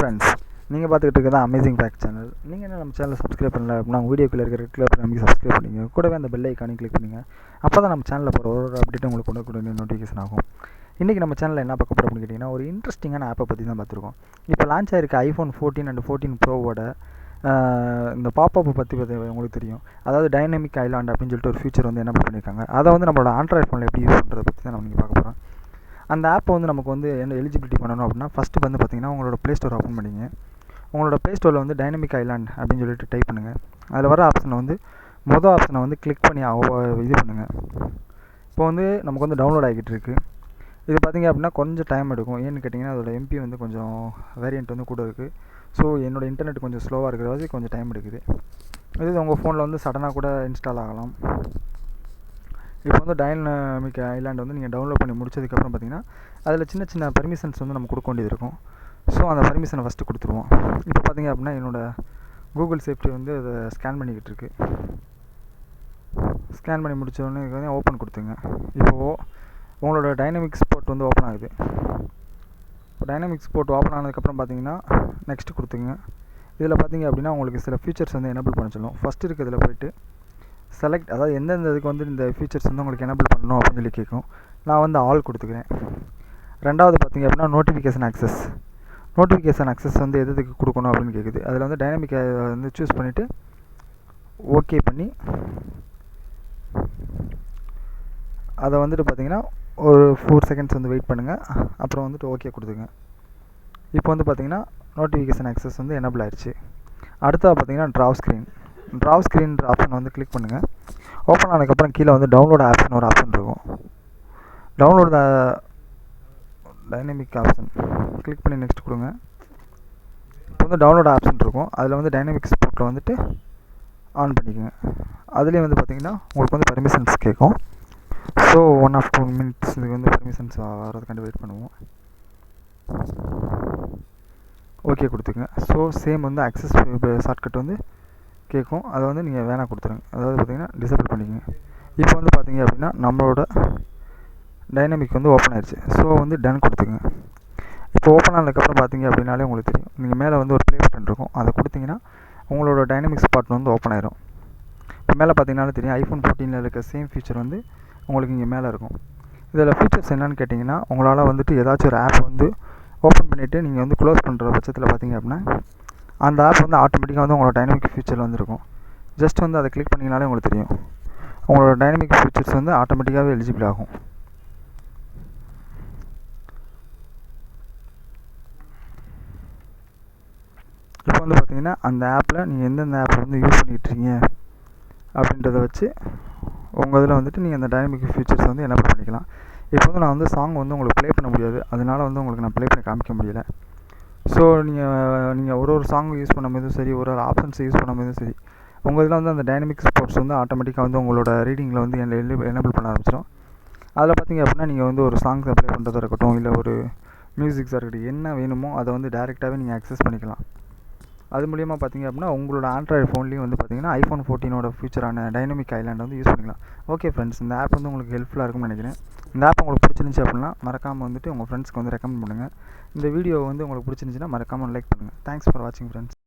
Friends, நீங்கள் பார்த்துக்கிட்டு இருக்கிறது அமேசிங் ஃபேக்ட் சேனல். நீங்கள் என்ன நம்ம சேனலை சப்ஸ்கிரைப் பண்ணல அப்படின்னா வீடியோக்குள்ளே இருக்கிற ரெட் கலர் நமக்கு சப்ஸ்கிரைப் பண்ணிங்க, கூடவே அந்த பெல் ஐக்கானே கிளிக் பண்ணுங்க. அப்போ தான் நம்ம சேனலில் போகிற ஒரு அப்டேட் உங்களுக்கு கொண்டு நோட்டிஃபிகேஷன் ஆகும். இன்றைக்கி நம்ம சேனலில் என்ன பார்க்க போகிறோம் அப்படின்னு கேட்டிங்கன்னா, ஒரு இன்ட்ரெஸ்டிங்கான ஆப்பை பற்றி தான் பார்த்துருக்கோம். இப்போ லான்ச் ஆகிருக்க iPhone 14 அண்ட் 14 ப்ரோவோட இந்த பாப்பப்பை பற்றி உங்களுக்கு தெரியும். அதாவது டைனமிக் ஐலாண்ட் அப்படின்னு சொல்லிட்டு ஒரு ஃபியூச்சர் வந்து என்ன பண்ணியிருக்காங்க. அதை வந்து நம்மளோட ஆண்ட்ராய்ட் ஃபோனில் எப்படி யூஸ் பண்ணுறதை பற்றி தான் நம்ம இன்றைக்கி பார்க்க போகிறோம். அந்த ஆப்பை வந்து நமக்கு வந்து என்ன எலிஜிபிலிட்டி பண்ணணும் அப்படின்னா, ஃபஸ்ட்டு வந்து பார்த்திங்கன்னா உங்களோட ப்ளே ஸ்டோர் ஓப்பன் பண்ணிங்க. உங்களோட ப்ளே ஸ்டோரில் வந்து டைனமிக் ஐலாண்ட் அப்படின்னு சொல்லிட்டு டைப் பண்ணுங்கள். அதில் வர ஆப்ஷனை வந்து மொதல் ஆப்ஷனை வந்து கிளிக் பண்ணி இது பண்ணுங்கள். இப்போ வந்து நமக்கு வந்து டவுன்லோட் ஆகிக்கிட்டு இருக்குது. இது பார்த்திங்க அப்படின்னா கொஞ்சம் டைம் எடுக்கும். ஏன்னு கேட்டிங்கன்னா அதோட எம்பி வந்து கொஞ்சம் வேரியண்ட் வந்து கூட இருக்குது. ஸோ என்னோடய இன்டர்நெட் கொஞ்சம் ஸ்லோவாக இருக்கிறது கொஞ்சம் டைம் எடுக்குது. இது உங்கள் ஃபோனில் வந்து சடனாக கூட இன்ஸ்டால் ஆகலாம். இப்போ வந்து டைனமிக் ஐலாண்ட் வந்து நீங்கள் டவுன்லோட் பண்ணி முடிச்சதுக்கப்புறம் பார்த்திங்கன்னா அதில் சின்ன சின்ன பர்மிஷன்ஸ் வந்து நம்ம கொடுக்க வேண்டியது இருக்கும். ஸோ அந்த பர்மிஷனை ஃபஸ்ட்டு கொடுத்துருவோம். இப்போ பார்த்திங்க அப்படின்னா என்னோடய கூகுள் சேஃப்டி வந்து அதை ஸ்கேன் பண்ணிக்கிட்டு இருக்கு. ஸ்கேன் பண்ணி முடித்தோடனே ஓப்பன் கொடுத்துங்க. இப்போது உங்களோட டைனமிக் ஸ்போர்ட் வந்து ஓப்பன் ஆகுது. இப்போ டைனமிக் ஸ்போர்ட் ஓப்பன் ஆனதுக்கப்புறம் பார்த்திங்கன்னா நெக்ஸ்ட்டு கொடுத்துங்க. இதில் பார்த்திங்க அப்படின்னா உங்களுக்கு சில ஃபீச்சர்ஸ் வந்து எனேபிள் பண்ண சொல்லும். ஃபஸ்ட்டு இருக்கிறதுல போய்ட்டு செலக்ட், அதாவது எந்தெந்த இதுக்கு வந்து இந்த ஃபீச்சர்ஸ் வந்து உங்களுக்கு எனேபிள் பண்ணணும் அப்படின்னு சொல்லி கேட்கும். நான் வந்து ஆல் கொடுத்துக்கிறேன். ரெண்டாவது பார்த்திங்க அப்படின்னா நோட்டிஃபிகேஷன் ஆக்சஸ் வந்து எதுக்கு கொடுக்கணும் அப்படின்னு கேட்குது. அதில் வந்து டைனமிக் வந்து சூஸ் பண்ணிவிட்டு ஓகே பண்ணி அதை வந்துட்டு பார்த்திங்கன்னா ஒரு 4 செகண்ட்ஸ் வந்து வெயிட் பண்ணுங்கள். அப்புறம் வந்துட்டு ஓகே கொடுத்துங்க. இப்போ வந்து பார்த்திங்கன்னா நோட்டிஃபிகேஷன் ஆக்சஸ் வந்து எனேபிள் ஆயிடுச்சு. அடுத்தது பார்த்திங்கன்னா ட்ராவ் ஸ்க்ரீன் ஆப்ஷன் வந்து கிளிக் பண்ணுங்கள். ஓப்பன் ஆனதுக்கப்புறம் கீழே வந்து டவுன்லோட் ஆப்ஷன் ஒரு ஆப்ஷன் இருக்கும். டவுன்லோட் டைனமிக் ஆப்ஷன் கிளிக் பண்ணி நெக்ஸ்ட் கொடுங்க. இப்போ வந்து டவுன்லோட் ஆப்ஷன் இருக்கும். அதில் வந்து டைனமிக் ஸ்போர்ட்டில் வந்துட்டு ஆன் பண்ணிக்கோங்க. அதுலேயும் வந்து பார்த்திங்கன்னா உங்களுக்கு வந்து பர்மிஷன்ஸ் கேட்கும். ஸோ 1 or 2 minutes இதுக்கு வந்து பர்மிஷன்ஸ் வரதுக்காண்டி வெயிட் பண்ணுவோம். ஓகே கொடுத்துங்க. ஸோ சேம் வந்து ஆக்சஸ் ஷார்ட்கட் வந்து கேட்கும். அதை வந்து நீங்கள் வேணால் கொடுத்துருங்க. அதாவது பார்த்திங்கன்னா டிசேபிள் பண்ணிக்கோங்க. இப்போ வந்து பார்த்திங்க அப்படின்னா நம்மளோட டைனமிக் வந்து ஓப்பன் ஆயிடுச்சு. ஸோ வந்து டன் கொடுத்துங்க. இப்போ ஓப்பன் ஆனதுக்கப்புறம் பார்த்திங்க அப்படின்னாலே உங்களுக்கு தெரியும். நீங்கள் மேலே வந்து ஒரு ப்ளே பட்டன் இருக்கும். அதை கொடுத்திங்கன்னா உங்களோட டைனமிக் ஸ்பாட் வந்து ஓப்பன் ஆயிரும். இப்போ மேலே பார்த்திங்கனாலும் தெரியும் iPhone 14 இருக்க சேம் ஃபீச்சர் வந்து உங்களுக்கு இங்கே மேலே இருக்கும். இதில் ஃபீச்சர்ஸ் என்னென்னு கேட்டிங்கன்னா, உங்களால் வந்துட்டு ஏதாச்சும் ஒரு ஆப் வந்து ஓப்பன் பண்ணிவிட்டு நீங்கள் வந்து க்ளோஸ் பண்ணுற பட்சத்தில் பார்த்திங்க அப்படின்னா அந்த ஆப் வந்து ஆட்டோமேட்டிக்காக வந்து உங்களோட டைனமிக் ஃபீச்சரில் வந்துருக்கும். ஜஸ்ட் வந்து அதை கிளிக் பண்ணிங்கனாலே உங்களுக்கு தெரியும். உங்களோட டைனமிக் ஃபீச்சர்ஸ் வந்து ஆட்டோமேட்டிக்காகவே எலிஜிபிள் ஆகும். இப்போ வந்து பார்த்திங்கன்னா அந்த ஆப்பில் நீங்கள் எந்தெந்த ஆப் வந்து யூஸ் பண்ணிக்கிட்டீங்க அப்படின்றத வச்சு உங்கள் இதில் வந்துட்டு நீங்கள் அந்த டைனமிக் ஃபீச்சர்ஸ் வந்து எனேபிள் பண்ணிக்கலாம். இப்போ வந்து நான் வந்து சாங் வந்து உங்களுக்கு ப்ளே பண்ண முடியாது. அதனால் வந்து உங்களுக்கு நான் ப்ளே பண்ணி காமிக்க முடியல. ஸோ நீங்கள் ஒரு சாங் யூஸ் பண்ணும்போதும் சரி, ஒரு ஆப்ஷன்ஸ் யூஸ் பண்ணும்போதும் சரி, உங்கள் இதில் வந்து அந்த டைனமிக் ஸ்போர்ட்ஸ் வந்து ஆட்டோமேட்டிக்காக வந்து உங்களோட ரீடிங்கில் வந்து எனேபிள் பண்ண ஆரம்பிச்சிடும். அதில் பார்த்திங்க அப்படின்னா நீங்கள் வந்து ஒரு சாங்ஸ் ப்ளே பண்ணுறதா இருக்கட்டும், இல்லை ஒரு மியூசிக்ஸாக இருக்கட்டும், என்ன வேணுமோ அதை வந்து டேரெக்டாகவே நீங்கள் அக்சஸ் பண்ணிக்கலாம். அது மூலியமாக பார்த்திங்க அப்படின்னா உங்களோட ஆண்ட்ராய்டு ஃபோன்லேயும் வந்து பார்த்திங்கன்னா iPhone 14 ஃபியூச்சரான டைனமிக் ஐலாண்ட் வந்து யூஸ் பண்ணிக்கலாம். ஓகே ஃப்ரெண்ட்ஸ், இந்த ஆப் வந்து உங்களுக்கு ஹெல்ப்ஃபுல்லாக இருக்கும்னு நினைக்கிறேன். இந்த ஆப் உங்களுக்கு பிடிச்சிருந்துச்சி அப்படின்னா மறக்காமல் வந்துட்டு உங்கள் ஃப்ரெண்ட்ஸ்க்கு வந்து ரெக்கமெண்ட் பண்ணுங்கள். இந்த வீடியோ வந்து உங்களுக்கு பிடிச்சிருந்துச்சின்னா மறக்காமல் லைக் பண்ணுங்கள். தேங்க்ஸ் ஃபார் வாட்சிங் ஃப்ரெண்ட்ஸ்.